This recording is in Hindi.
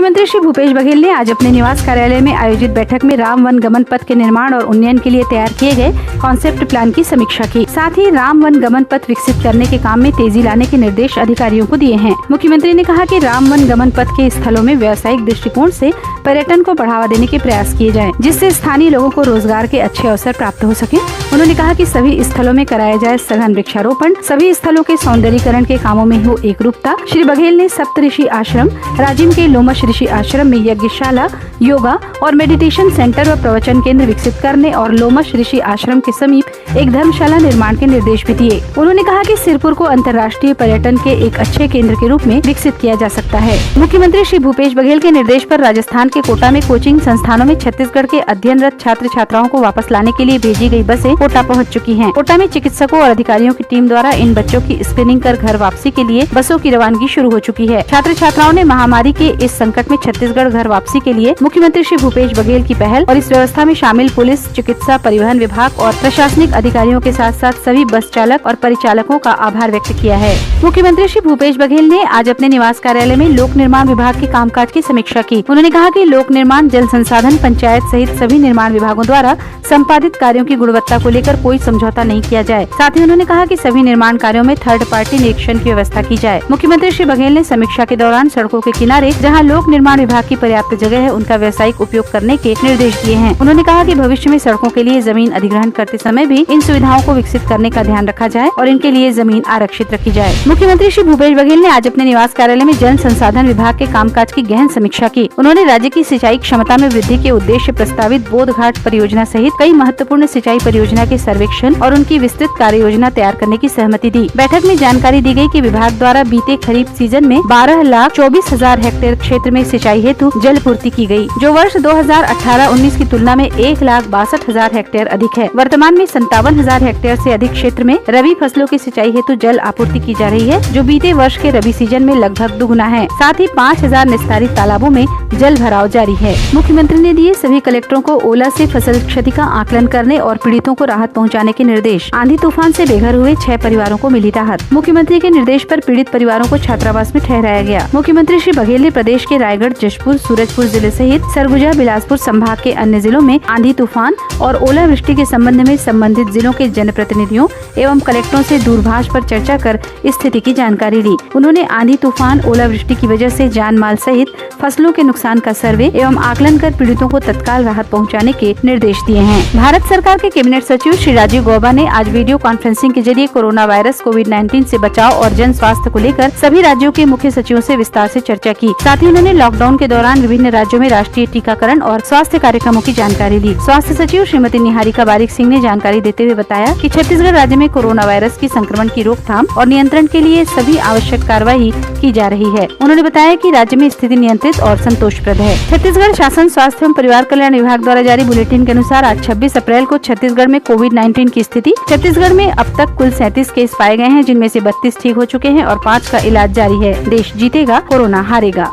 मुख्यमंत्री श्री भूपेश बघेल ने आज अपने निवास कार्यालय में आयोजित बैठक में राम वन गमन पथ के निर्माण और उन्नयन के लिए तैयार किए गए कॉन्सेप्ट प्लान की समीक्षा की। साथ ही राम वन गमन पथ विकसित करने के काम में तेजी लाने के निर्देश अधिकारियों को दिए हैं। मुख्यमंत्री ने कहा कि राम वन गमन पथ के स्थलों में व्यावसायिक दृष्टिकोण से पर्यटन को बढ़ावा देने के प्रयास किए जाएं, जिससे स्थानीय लोगों को रोजगार के अच्छे अवसर प्राप्त हो सके। उन्होंने कहा कि सभी स्थलों में कराया जाए सघन वृक्षारोपण, सभी स्थलों के सौंदर्यीकरण के कामों में हो एक रूपता। श्री बघेल ने सप्तऋषि आश्रम, राजिम के लोमश ऋषि आश्रम में यज्ञशाला, योगा और मेडिटेशन सेंटर व प्रवचन केंद्र विकसित करने और लोमश ऋषि आश्रम के समीप एक धर्मशाला निर्माण के निर्देश भी दिए। उन्होंने कहा कि सिरपुर को अंतर्राष्ट्रीय पर्यटन के एक अच्छे केंद्र के रूप में विकसित किया जा सकता है। मुख्यमंत्री श्री भूपेश बघेल के निर्देश पर राजस्थान के कोटा में कोचिंग संस्थानों में छत्तीसगढ़ के अध्ययनरत छात्र छात्राओं को वापस लाने के लिए भेजी गई बसें कोटा पहुंच चुकी हैं। कोटा में चिकित्सकों और अधिकारियों की टीम द्वारा इन बच्चों की स्क्रीनिंग कर घर वापसी के लिए बसों की रवानगी शुरू हो चुकी है। छात्र छात्राओं ने महामारी के इस संकट में छत्तीसगढ़ घर वापसी के लिए मुख्यमंत्री श्री भूपेश बघेल की पहल और इस व्यवस्था में शामिल पुलिस, चिकित्सा, परिवहन विभाग और प्रशासनिक अधिकारियों के साथ साथ सभी बस चालक और परिचालकों का आभार व्यक्त किया है। मुख्यमंत्री श्री भूपेश बघेल ने आज अपने निवास कार्यालय में लोक निर्माण विभाग के कामकाज की समीक्षा की। उन्होंने कहा कि लोक निर्माण, जल संसाधन, पंचायत सहित सभी निर्माण विभागों द्वारा संपादित कार्यों की गुणवत्ता को लेकर कोई समझौता नहीं किया जाए। साथ ही उन्होंने कहा कि सभी निर्माण कार्यों में थर्ड पार्टी निरीक्षण की व्यवस्था की जाए। मुख्यमंत्री श्री बघेल ने समीक्षा के दौरान सड़कों के किनारे जहां लोक निर्माण विभाग की पर्याप्त जगह है, उनका व्यावसायिक उपयोग करने के निर्देश दिए हैं। उन्होंने कहा कि भविष्य में सड़कों के लिए जमीन अधिग्रहण करते समय भी इन सुविधाओं को विकसित करने का ध्यान रखा जाए और इनके लिए जमीन आरक्षित रखी जाए। मुख्यमंत्री श्री भूपेश बघेल ने आज अपने निवास कार्यालय में जल संसाधन विभाग के कामकाज की गहन समीक्षा की। उन्होंने राज्य की सिंचाई क्षमता में वृद्धि के उद्देश्य प्रस्तावित बोध घाट परियोजना सहित कई महत्वपूर्ण सिंचाई परियोजना के सर्वेक्षण और उनकी विस्तृत कार्य योजना तैयार करने की सहमति दी। बैठक में जानकारी दी गई कि विभाग द्वारा बीते खरीफ सीजन में 12,24,000 हेक्टेयर क्षेत्र में सिंचाई हेतु जल पूर्ति की गई, जो वर्ष 2018-19 की तुलना में 1,62,000 हेक्टेयर अधिक है। वर्तमान में 57,000 हेक्टेयर से अधिक क्षेत्र में रबी फसलों की सिंचाई हेतु जल आपूर्ति की जा रही है, जो बीते वर्ष के रबी सीजन में लगभग दुगुना है। साथ ही 5,000 निस्तारित तालाबों में जल भराव जारी है। मुख्यमंत्री ने दिए सभी कलेक्टरों को ओला से फसल क्षति का आकलन करने और पीड़ितों को राहत पहुंचाने के निर्देश। आंधी तूफान से बेघर हुए 6 परिवारों को मिली राहत। मुख्यमंत्री के निर्देश पर पीड़ित परिवारों को छात्रावास में ठहराया गया। मुख्यमंत्री श्री बघेल ने प्रदेश के रायगढ़, जशपुर, सूरजपुर जिले सहित सरगुजा, बिलासपुर संभाग के अन्य जिलों में आंधी तूफान और ओलावृष्टि के संबंध में संबंधित जिलों के जनप्रतिनिधियों एवं कलेक्टरों से दूरभाष पर चर्चा कर स्थिति की जानकारी ली। उन्होंने आंधी तूफान, ओलावृष्टि की वजह से जान माल सहित फसलों के नुकसान का सर्वे एवं आकलन कर पीड़ितों को तत्काल राहत पहुंचाने के निर्देश दिए हैं। भारत सरकार के कैबिनेट सचिव श्री राजीव गौबा ने आज वीडियो कॉन्फ्रेंसिंग के जरिए कोरोना वायरस कोविड-19 से बचाव और जन स्वास्थ्य को लेकर सभी राज्यों के मुख्य सचिवों से विस्तार से चर्चा की। साथ ही उन्होंने लॉकडाउन के दौरान विभिन्न राज्यों में राष्ट्रीय टीकाकरण और स्वास्थ्य कार्यक्रमों की जानकारी ली। स्वास्थ्य सचिव श्रीमती निहारिका बारिक सिंह ने जानकारी देते हुए बताया कि छत्तीसगढ़ राज्य में कोरोना वायरस की संक्रमण की रोकथाम और नियंत्रण के लिए सभी आवश्यक कार्रवाई की जा रही है। उन्होंने बताया कि राज्य में स्थिति नियंत्रित और संतोषप्रद है। छत्तीसगढ़ शासन स्वास्थ्य एवं परिवार कल्याण विभाग द्वारा जारी बुलेटिन के अनुसार आज 26 अप्रैल को छत्तीसगढ़ में कोविड-19 की स्थिति। छत्तीसगढ़ में अब तक कुल 37 केस पाए गए हैं, जिनमें से 32 ठीक हो चुके हैं और 5 का इलाज जारी है। देश जीतेगा, कोरोना हारेगा।